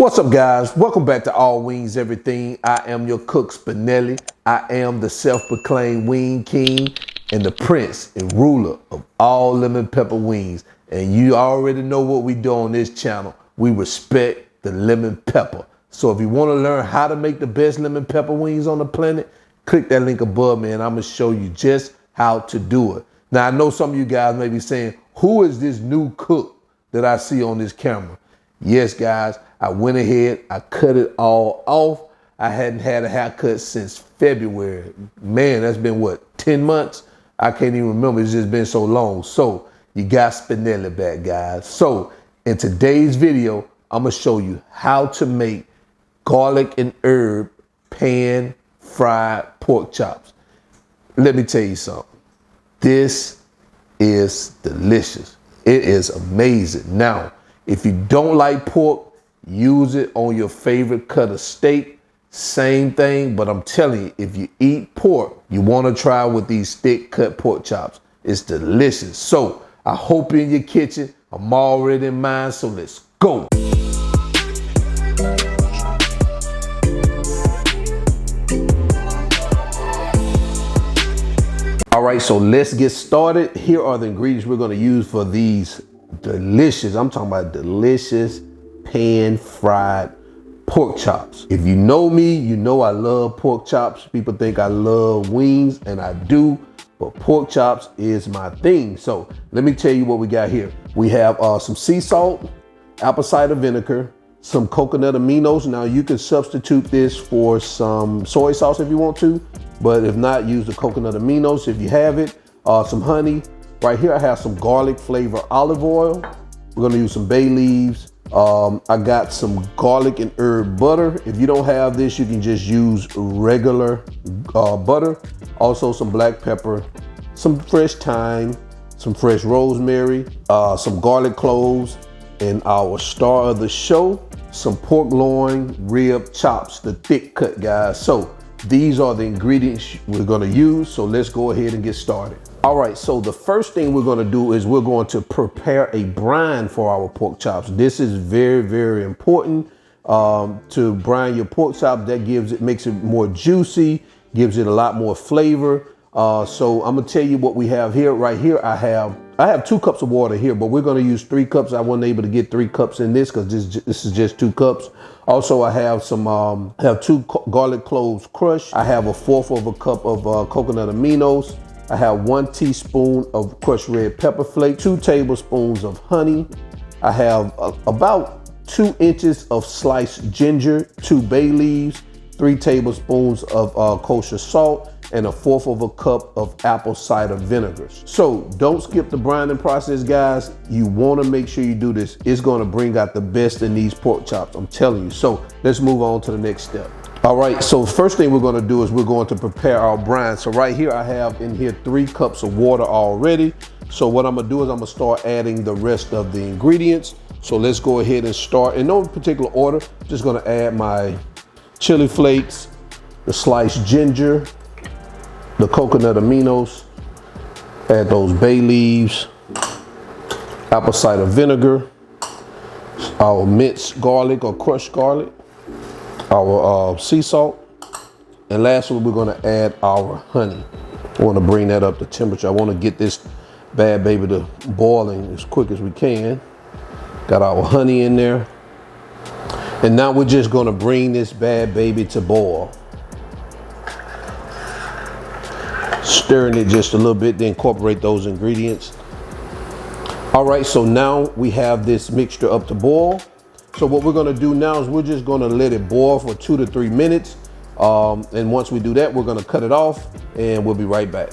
What's up, guys? Welcome back to All Wings Everything. I am your cook, Spinelli. I am the self-proclaimed wing king and the prince and ruler of all lemon pepper wings. And you already know what we do on this channel. We respect the lemon pepper. So if you want to learn how to make the best lemon pepper wings on the planet, click that link above me and I'm going to show you just how to do it. Now, I know some of you guys may be saying, who is this new cook that I see on this camera? Yes, guys, I went ahead, I cut it all off. I hadn't had a haircut since February. Man, that's been what, 10 months? I can't even remember, it's just been so long. So you got Spinelli back, guys. So in today's video, I'm gonna show you how to make garlic and herb pan fried pork chops. Let me tell you something. This is delicious. It is amazing. Now, if you don't like pork, use it on your favorite cut of steak. Same thing, but I'm telling you, if you eat pork, you want to try with these thick cut pork chops. It's delicious. So I hope you're in your kitchen. I'm already in mine, so let's go. All right, so let's get started. Here are the ingredients we're going to use for these delicious, I'm talking about delicious pan fried pork chops. If you know me, you know I love pork chops. People think I love wings, and I do, but pork chops is my thing. So let me tell you what we got here. We have some sea salt, apple cider vinegar, some coconut aminos. Now you can substitute this for some soy sauce if you want to, but if not, use the coconut aminos if you have it. Some honey. Right here I have some garlic flavor olive oil. We're gonna use some bay leaves. I got some garlic and herb butter. If you don't have this, you can just use regular butter. Also some black pepper, some fresh thyme, some fresh rosemary, some garlic cloves, and our star of the show, some pork loin rib chops, the thick cut, guys. So these are the ingredients we're gonna use. So let's go ahead and get started. All right, so the first thing we're gonna do is we're going to prepare a brine for our pork chops. This is very, very important to brine your pork chops. That makes it more juicy, gives it a lot more flavor. So I'm gonna tell you what we have here. Right here, I have 2 cups of water here, but we're gonna use 3 cups. I wasn't able to get 3 cups in this because this is just 2 cups. Also, I have some, 2 garlic cloves crushed. I have 1/4 of a cup of coconut aminos. I have 1 teaspoon of crushed red pepper flakes, 2 tablespoons of honey. I have about 2 inches of sliced ginger, 2 bay leaves, 3 tablespoons of kosher salt, and 1/4 of a cup of apple cider vinegar. So don't skip the brining process, guys. You want to make sure you do this. It's going to bring out the best in these pork chops, I'm telling you. So let's move on to the next step. All right, so first thing we're going to do is we're going to prepare our brine. So right here, I have in here 3 cups of water already. So what I'm going to do is I'm going to start adding the rest of the ingredients. So let's go ahead and start in no particular order. Just going to add my chili flakes, the sliced ginger, the coconut aminos, add those bay leaves, apple cider vinegar, our minced garlic or crushed garlic, our sea salt, and lastly we're going to add our honey. I want to bring that up to temperature. I want to get this bad baby to boiling as quick as we can. Got our honey in there, and now we're just going to bring this bad baby to boil. Stirring it just a little bit to incorporate those ingredients. All right, so now we have this mixture up to boil. So what we're gonna do now is we're just gonna let it boil for 2 to 3 minutes. And once we do that, we're gonna cut it off and we'll be right back.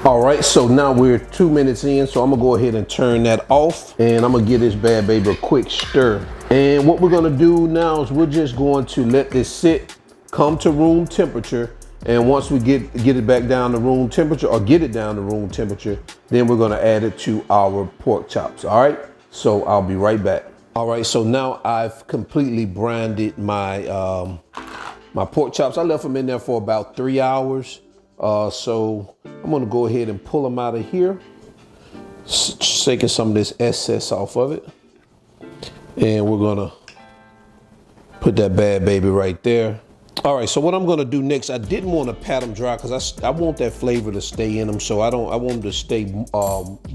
All right, so now we're 2 minutes in, so I'm gonna go ahead and turn that off and I'm gonna give this bad baby a quick stir. And what we're gonna do now is we're just going to let this sit, come to room temperature. And once we get it back down to room temperature, or get it down to room temperature, then we're gonna add it to our pork chops, all right? So I'll be right back. All right, so now I've completely brined my my pork chops. I left them in there for about 3 hours. So I'm gonna go ahead and pull them out of here, shaking some of this excess off of it. And we're gonna Put that bad baby right there. All right, so what I'm gonna do next, I didn't want to pat them dry because I want that flavor to stay in them. So I want them to stay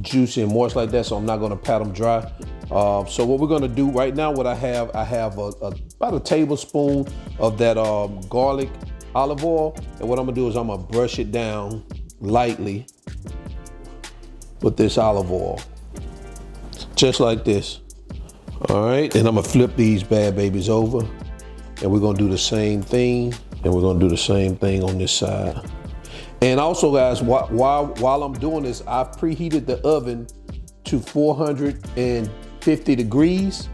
juicy and moist like that. So I'm not gonna pat them dry. So what we're gonna do right now, what I have about a tablespoon of that garlic olive oil. And what I'm gonna do is I'm gonna brush it down lightly with this olive oil. Just like this. All right, and I'm gonna flip these bad babies over. And we're gonna do the same thing, and we're gonna do the same thing on this side. And also, guys, while I'm doing this, I've preheated the oven to 450 degrees.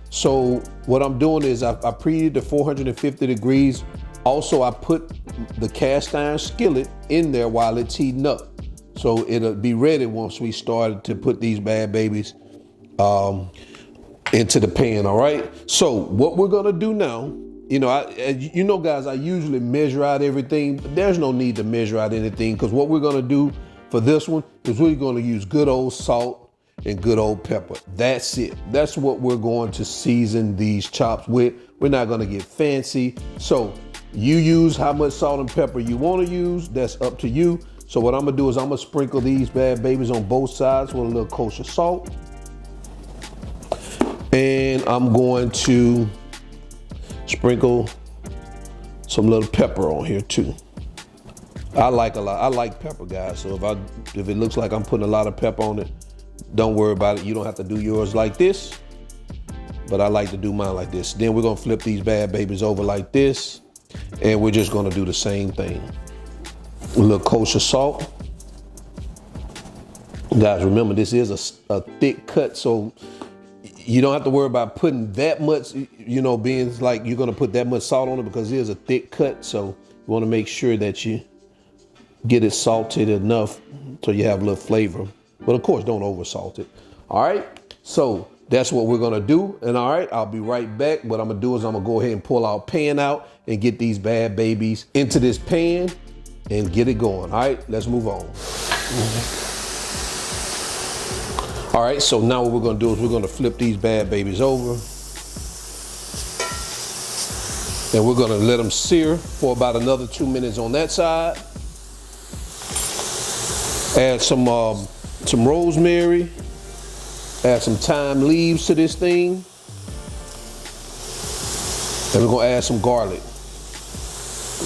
So what I'm doing is I preheated to 450 degrees. Also, I put the cast iron skillet in there while it's heating up. So it'll be ready once we started to put these bad babies into the pan, all right? So what we're gonna do now, guys, I usually measure out everything, but there's no need to measure out anything because what we're gonna do for this one is we're gonna use good old salt and good old pepper. That's it. That's what we're going to season these chops with. We're not gonna get fancy. So you use how much salt and pepper you wanna use, that's up to you. So what I'm gonna do is I'm gonna sprinkle these bad babies on both sides with a little kosher salt. And I'm going to sprinkle some little pepper on here too. I like pepper, guys. So if it looks like I'm putting a lot of pepper on it, don't worry about it. You don't have to do yours like this, but I like to do mine like this. Then we're gonna flip these bad babies over like this, and we're just gonna do the same thing. A little kosher salt. Guys, remember this is a thick cut, so you don't have to worry about putting that much, being like you're gonna put that much salt on it because it is a thick cut. So you wanna make sure that you get it salted enough so you have a little flavor. But of course, don't over salt it. All right, so that's what we're gonna do. And all right, I'll be right back. What I'm gonna do is I'm gonna go ahead and pull our pan out and get these bad babies into this pan and get it going. All right, let's move on. All right, so now what we're gonna do is we're gonna flip these bad babies over. And we're gonna let them sear for about another 2 minutes on that side. Add some rosemary, add some thyme leaves to this thing. And we're gonna add some garlic.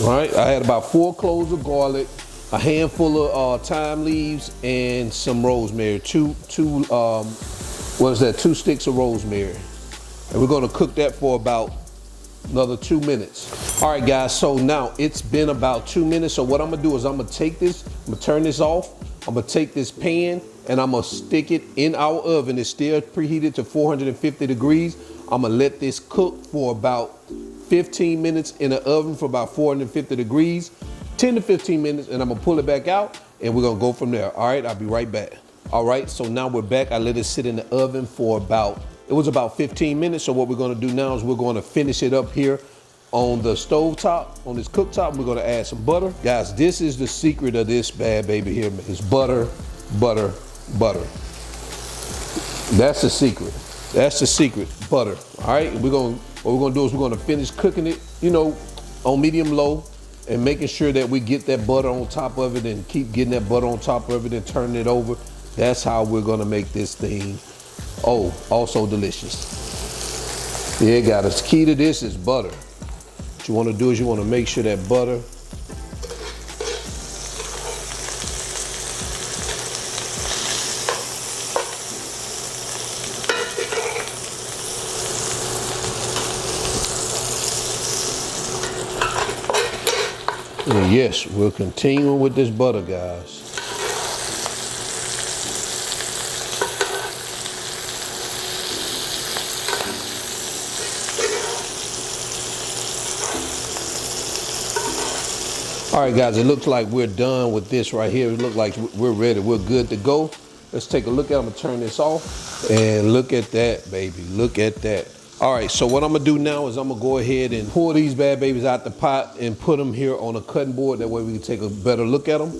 All right, I had about 4 cloves of garlic, a handful of thyme leaves, and some rosemary. Two sticks of rosemary. And we're gonna cook that for about another 2 minutes. All right, guys, so now it's been about 2 minutes. So what I'm gonna do is I'm gonna take this, I'm gonna turn this off. I'm gonna take this pan and I'm gonna stick it in our oven. It's still preheated to 450 degrees. I'm gonna let this cook for about 15 minutes in the oven for about 450 degrees. 10 to 15 minutes, and I'm gonna pull it back out and we're gonna go from there. All right, I'll be right back. All right, so now we're back. I let it sit in the oven for about 15 minutes. So what we're gonna do now is we're gonna finish it up here on the stove top, on this cooktop. We're gonna add some butter. Guys, this is the secret of this bad baby here. It's butter, butter, butter. That's the secret. That's the secret, butter. All right, what we're gonna do is we're gonna finish cooking it, on medium low, and making sure that we get that butter on top of it and keep getting that butter on top of it and turning it over. That's how we're gonna make this thing, also delicious. Yeah, guys, the key to this is butter. What you wanna do is you wanna make sure that butter and yes, we're continuing with this butter, guys. All right, guys, it looks like we're done with this right here. It looks like we're ready. We're good to go. Let's take a look at it. I'm gonna turn this off and look at that, baby. Look at that. All right, so what I'm gonna do now is I'm gonna go ahead and pour these bad babies out the pot and put them here on a cutting board. That way we can take a better look at them.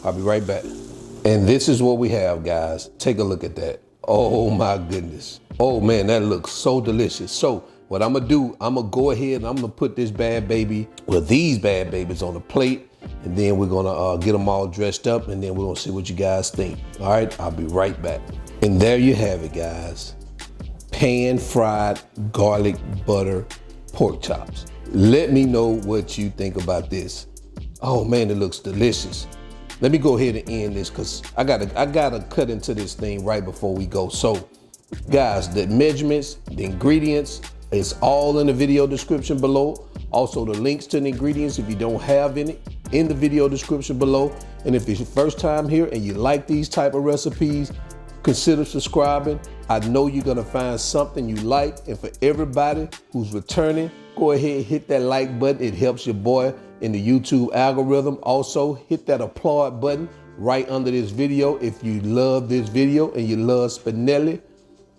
I'll be right back. And this is what we have, guys. Take a look at that. Oh my goodness. Oh man, that looks so delicious. So what I'm gonna do, I'm gonna go ahead and I'm gonna put this bad baby, well, these bad babies on the plate, and then we're gonna get them all dressed up, and then we're gonna see what you guys think. All right, I'll be right back. And there you have it, guys. Pan fried garlic butter pork chops. Let me know what you think about this. Oh man, it looks delicious. Let me go ahead and end this because I gotta cut into this thing right before we go. So guys, the measurements, the ingredients, it's all in the video description below. Also the links to the ingredients if you don't have any in the video description below. And if it's your first time here and you like these type of recipes, consider subscribing. I know you're gonna find something you like. And for everybody who's returning, go ahead and hit that like button. It helps your boy in the YouTube algorithm. Also, hit that applaud button right under this video if you love this video and you love Spinelli.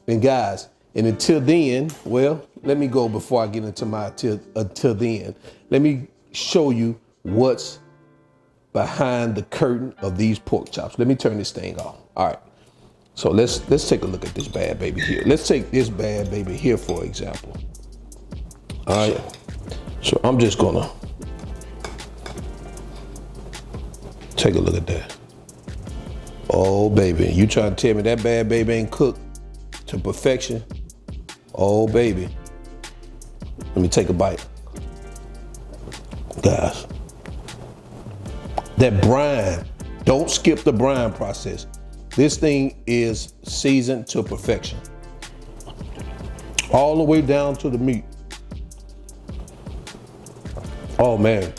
And guys, and until then, well, let me go before I get into my until then. Let me show you what's behind the curtain of these pork chops. Let me turn this thing off. All right. So let's take a look at this bad baby here. Let's take this bad baby here for example. All right. So I'm just gonna take a look at that. Oh baby, you trying to tell me that bad baby ain't cooked to perfection? Oh baby. Let me take a bite. Guys, that brine, don't skip the brine process. This thing is seasoned to perfection. All the way down to the meat. Oh man,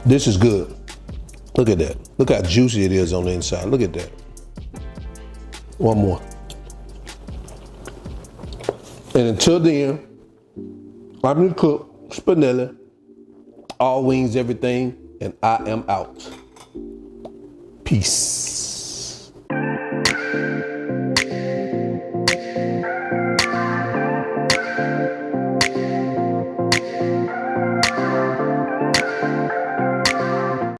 this is good. Look at that. Look how juicy it is on the inside. Look at that. One more. And until then, I'm your cook, Spinelli, all wings, everything, and I am out. Peace.